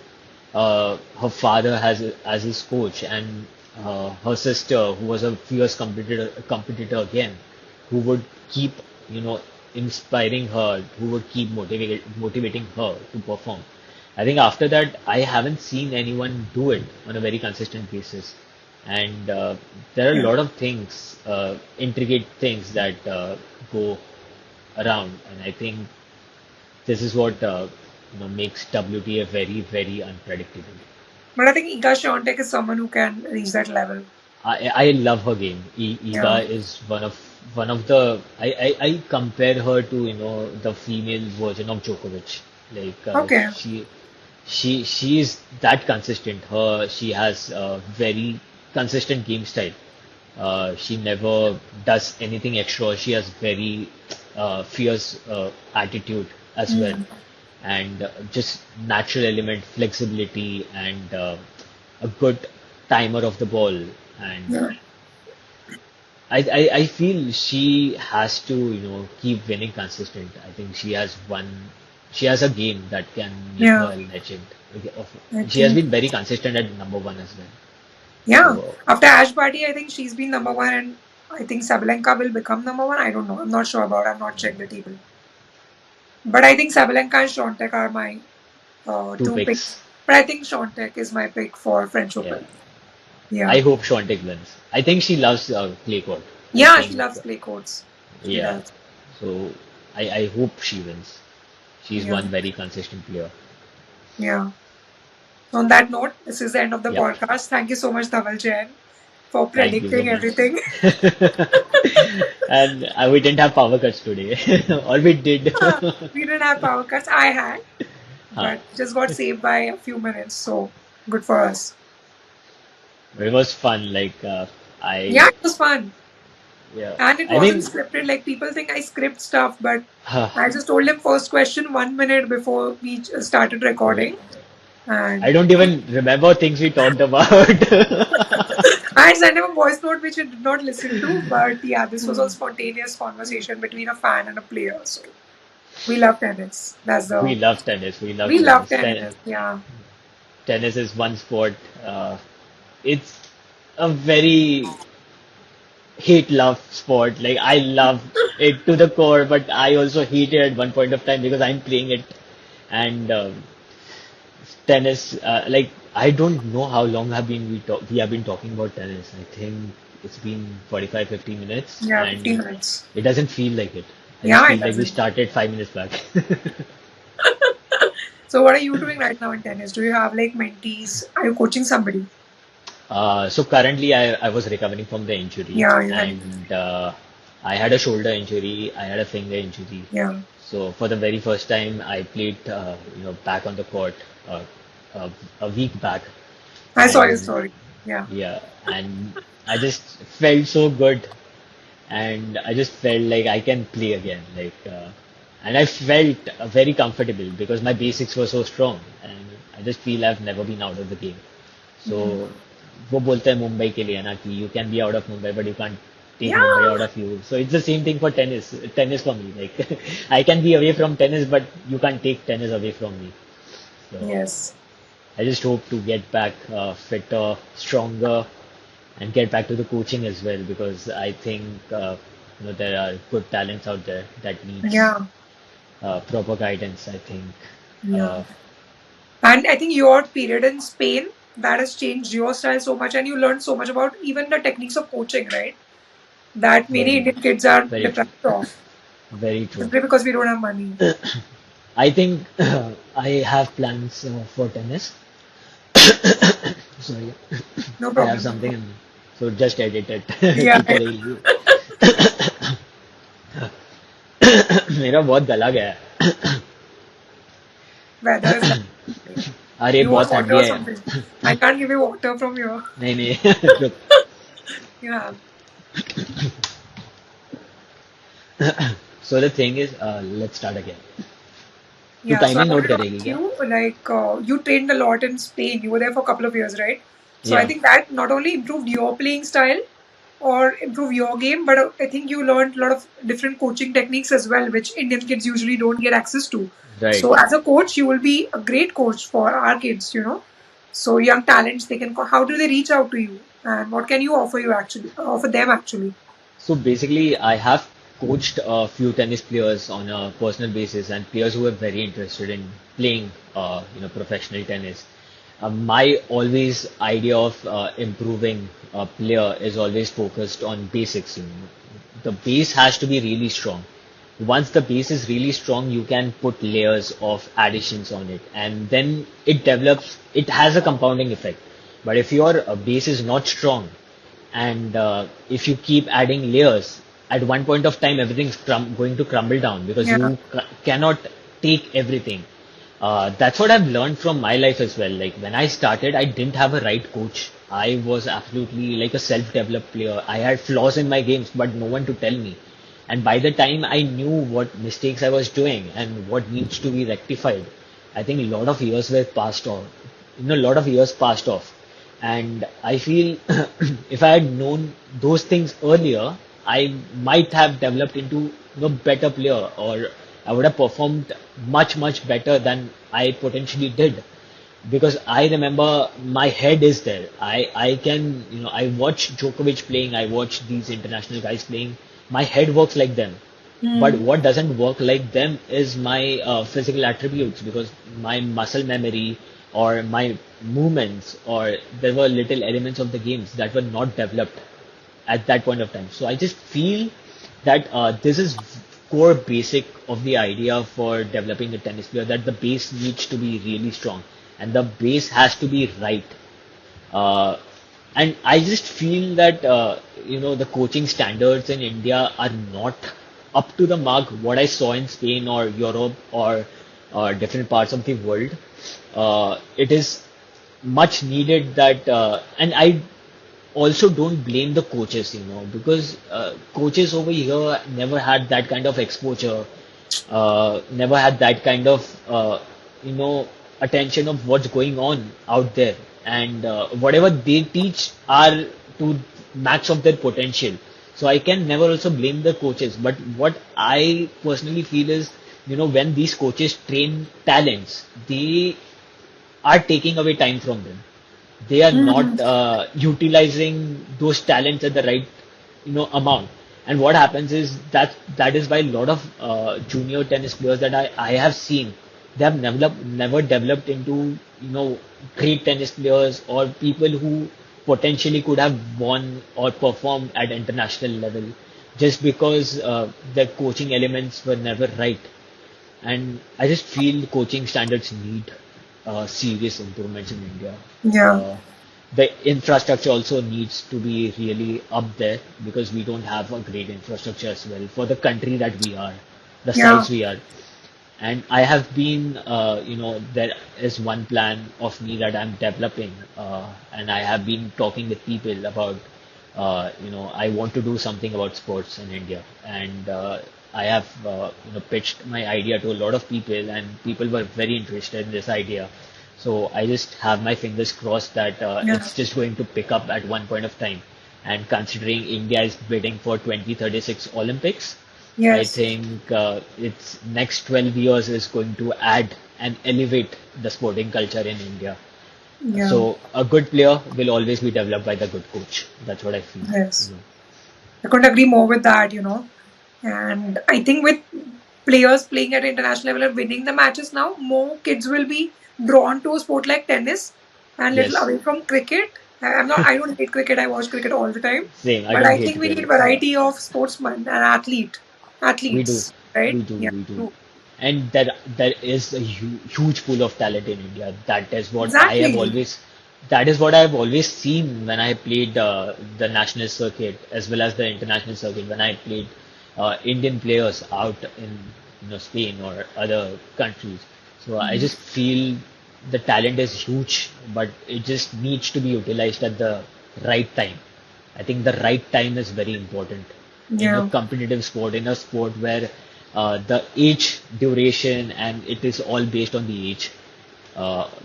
her father as his coach, and her sister who was a fierce competitor again, who would keep inspiring her, who would keep motivating her to perform. I think after that I haven't seen anyone do it on a very consistent basis, and there are a yeah. lot of things, intricate things that go around, and I think this is what makes WTA very unpredictable. But I think Ika Swiatek is someone who can reach that level. I love her game. Yeah. Iga is one of the I compare her to the female version of Djokovic. Like Okay. she is that consistent. She has a very consistent game style. She never does anything extra. She has very fierce attitude as well, Mm. and just natural element, flexibility, and a good timer of the ball. And Yeah. I feel she has to, keep winning consistent. I think she has a game that can make her Yeah. a legend. I She has think. been very consistent at number one as well. Yeah. So After Ash Barty, I think she's been number one, and I think Sabalenka will become number one. I don't know. I'm not sure about. I've not checked the table. But I think Sabalenka and Swiatek are my two two picks. picks. But I think Swiatek is my pick for French Yeah. Open. Yeah. I hope Swiatek wins. I think she loves clay court. I Yeah, she think, loves clay courts. She yeah. does. So I hope she wins. She's Yeah. one very consistent player. Yeah. So on that note, this is the end of the Yep. podcast. Thank you so much, Dhaval Jain, for Thank you so predicting much. everything. And we didn't have power cuts today. Or we did. We didn't have power cuts. I had, Huh. but just got saved by a few minutes. So good for us. It was fun. Like Yeah, I it was fun. Yeah, And it I wasn't mean, scripted. Like people think I script stuff, but I just told him first question 1 minute before we started yeah. recording. I And don't even remember things we talked about. I had sent him a voice note which he did not listen to. But yeah, this was a spontaneous conversation between a fan and a player. So we love tennis. That's We the love tennis. We love we love tennis. tennis. Yeah. Tennis is one sport. Uh, it's a very hate love sport. Like I love it to the core, but I also hate it at one point of time because I'm playing it. And tennis, like I don't know how long have been we have been talking about tennis. I think it's been 45, 50 minutes, Yeah, 15 and minutes. it doesn't feel like it. I just Yeah, it feel like we doesn't. started 5 minutes back. So what are you doing right now in tennis? Do you have like mentees? Are you coaching somebody? So currently, I was recovering from the injury, Yeah, you had. and I had a shoulder injury, I had a finger injury. Yeah. So for the very first time, I played, back on the court uh, a, a week back, I saw your and story. Yeah. yeah, and I just felt so good, and I just felt like I can play again, and I felt very comfortable because my basics were so strong, and I just feel I've never been out of the game. Mm. So वो बोलते हैं मुंबई के लिए ना कि you can be out of Mumbai but you can't take Mumbai out Yeah. of you. So it's the same thing for tennis for me. Like I can be away from tennis but you can't take tennis away from me. So Yes. I just hope to get back fitter, stronger, and get back to the coaching as well because I think there are good talents out there that needs Yeah. proper guidance. I think. Yeah. Uh, And I think your period in Spain that has changed your style so much, and you learned so much about even the techniques of coaching, right? That many very, Indian kids are very true. deprived of Very true. simply because we don't have money. I think I have plans for tennis. Sorry, No I have problem. No something, problem. so just edit it. Yeah. ठीक रहेगी. मेरा बहुत गला गया है. Weather is like. अरे You want बहुत water ठंडी or है something? यार. I can't give you water from here. नहीं नहीं रुक. Yeah. So the thing is, let's start again. तू Yeah, so I timing note wanted to करेगी ask क्या? you, like, you trained a lot in Spain. You were there for a couple of years, right? So I Yeah, think that not only improved your playing style or improved your game, but I think you learned a lot of different coaching techniques as well, which Indian kids usually don't get access to. right. So as a coach, you will be a great coach for our kids, you know. So young talents, they can. How do they reach out to you, and what can you offer offer them actually? So basically, I have coached a few tennis players on a personal basis and players who are very interested in playing, professional tennis. My always idea of improving a player is always focused on basics. The base has to be really strong. Once the base is really strong, you can put layers of additions on it, and then it develops. It has a compounding effect. But if your base is not strong, and if you keep adding layers, at one point of time, everything's going to crumble down because Yeah. you cannot take everything. That's what I've learned from my life as well. Like when I started, I didn't have a right coach. I was absolutely like a self-developed player. I had flaws in my games, but no one to tell me. And by the time I knew what mistakes I was doing and what needs to be rectified, I think a lot of years were passed off. A lot of years passed off. And I feel if I had known those things earlier, I might have developed into a better player, or I would have performed much, much better than I potentially did. Because I remember my head is there. I can, I watch Djokovic playing, I watch these international guys playing. My head works like them. But Hmm. what doesn't work like them is my physical attributes because my muscle memory or my movements or there were little elements of the games that were not developed at that point of time. So I just feel that this is core basic of the idea for developing a tennis player that the base needs to be really strong and the base has to be right. Uh, and I just feel that the coaching standards in India are not up to the mark what I saw in Spain or Europe or different parts of the world. It is much needed that, and I also don't blame the coaches, because coaches over here never had that kind of exposure, never had that kind of you know attention of what's going on out there, and whatever they teach are to max of their potential. So I can never also blame the coaches. But what I personally feel is, when these coaches train talents, they are taking away time from them. They are Mhm. not utilizing those talents at the right, amount. And what happens is that is why a lot of junior tennis players that I have seen, they have never developed into, great tennis players or people who potentially could have won or performed at international level, just because their coaching elements were never right. And I just feel coaching standards need serious improvements in India. Yeah. Uh, the infrastructure also needs to be really up there, because we don't have a great infrastructure as well for the country that we are, the Yeah. size we are. And I have been, there is one plan of me that I'm developing, and I have been talking with people about, I want to do something about sports in India, and I have, pitched my idea to a lot of people, and people were very interested in this idea. So I just have my fingers crossed that Yeah. it's just going to pick up at one point of time. And considering India is bidding for 2036 Olympics, I Yes. think its next 12 years is going to add and elevate the sporting culture in India. Yeah. So a good player will always be developed by the good coach. That's what I feel. Yes. I couldn't agree more with that. And I think with players playing at international level and winning the matches now, more kids will be drawn to a sport like tennis and little Yes, away from cricket. I don't hate cricket, I watch cricket all the time. same. I But don't I hate think we need cricket. Yeah. variety of sportsmen and We do, athletes, right? we do, Yeah, we do, true. and there is a huge pool of talent in India. Exactly. That is what I have always seen when I played the national circuit as well as the international circuit. When I played Indian players out in, Spain or other countries. So I Mhm. just feel the talent is huge, but it just needs to be utilized at the right time. I think the right time is very important in a Yeah. competitive sport, in a sport where the age duration and it is all based on the age,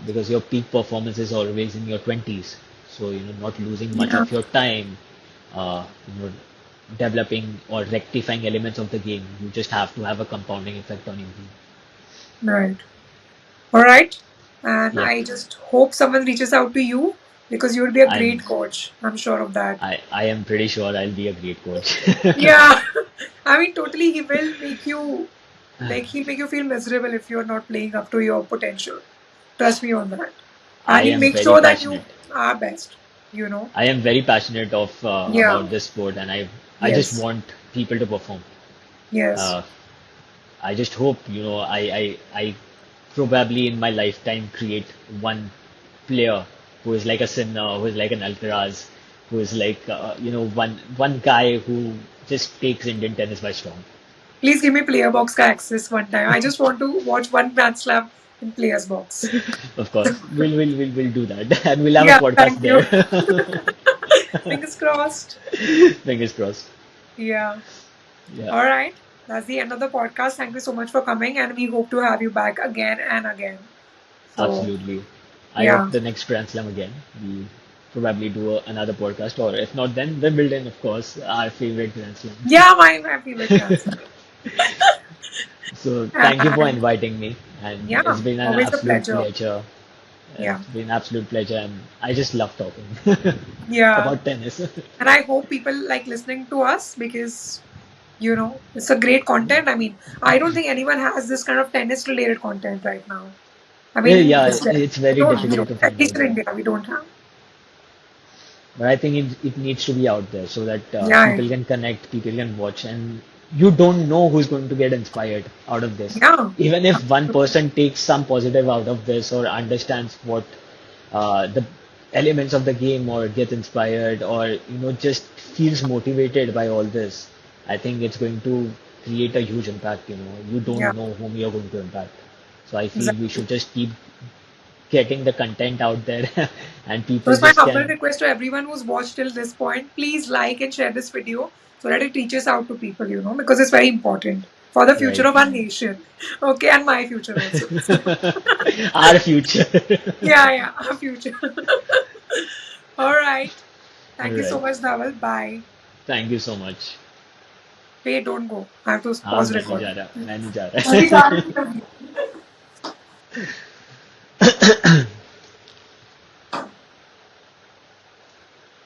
because your peak performance is always in your 20s. So, not losing much Yeah. of your time, developing or rectifying elements of the game. You just have to have a compounding effect on your game. Right. All right. And Yep, I just hope someone reaches out to you because you would be a I'm great coach. I'm sure of that. I am pretty sure I'll be a great coach. Yeah. I mean, totally, he will make you like he'll make you feel miserable if you're not playing up to your potential. Trust me on that. I And he'll am make very sure that passionate. you are best. I am very passionate of Yeah. about this sport, and I just Yes. want people to perform. Yes. Uh, I just hope, I probably in my lifetime create one player who is like a Sinner, who is like an Alcaraz, who is like, one guy who just takes Indian tennis by storm. Please give me player box ka access one time. I just want to watch one Grand Slam in players box. Of course, we'll do that, and we'll have a Yeah, podcast thank you. there. Fingers crossed. Fingers crossed. Yeah. Yeah, All right. That's the end of the podcast. Thank you so much for coming, and we hope to have you back again and again. So, absolutely. I hope yeah. the next Grand Slam again. We probably do another podcast, or if not, then Wimbledon, of course, our favorite Grand Slam. Yeah, my favorite Grand Slam. So thank you for And inviting me, and it's yeah, been an always a absolute pleasure. pleasure. It's Yeah. been an absolute pleasure, and I just love talking Yeah. about tennis. And I hope people like listening to us because it's a great content. I mean, I don't think anyone has this kind of tennis related content right now. I Yeah, mean, yeah, this it's very we difficult don't, to at find least out. in Yeah. India, we don't have. But I think it needs to be out there so that Yeah. people can connect, people can watch, and you don't know who's going to get inspired out of this. Yeah. Even if one person takes some positive out of this or understands what the elements of the game, or get inspired, or just feels motivated by all this, I think it's going to create a huge impact. You Yeah. don't know whom you're going to impact. So I feel we Exactly. should just keep getting the content out there and So people it's my just humble can, request to everyone who's watched till this point. Please like and share this video so that it reaches out to people, because it's very important for the future right. of our nation. Okay, and my future also. Our future. Yeah, our future. All right. Thank you so Right. much, Dhaval. Bye. Thank you so much. Wait, don't go. I have to हाँ pause मैं नहीं जा recording. रहा, मैं नहीं जा अभी जा रहा. रही हूँ.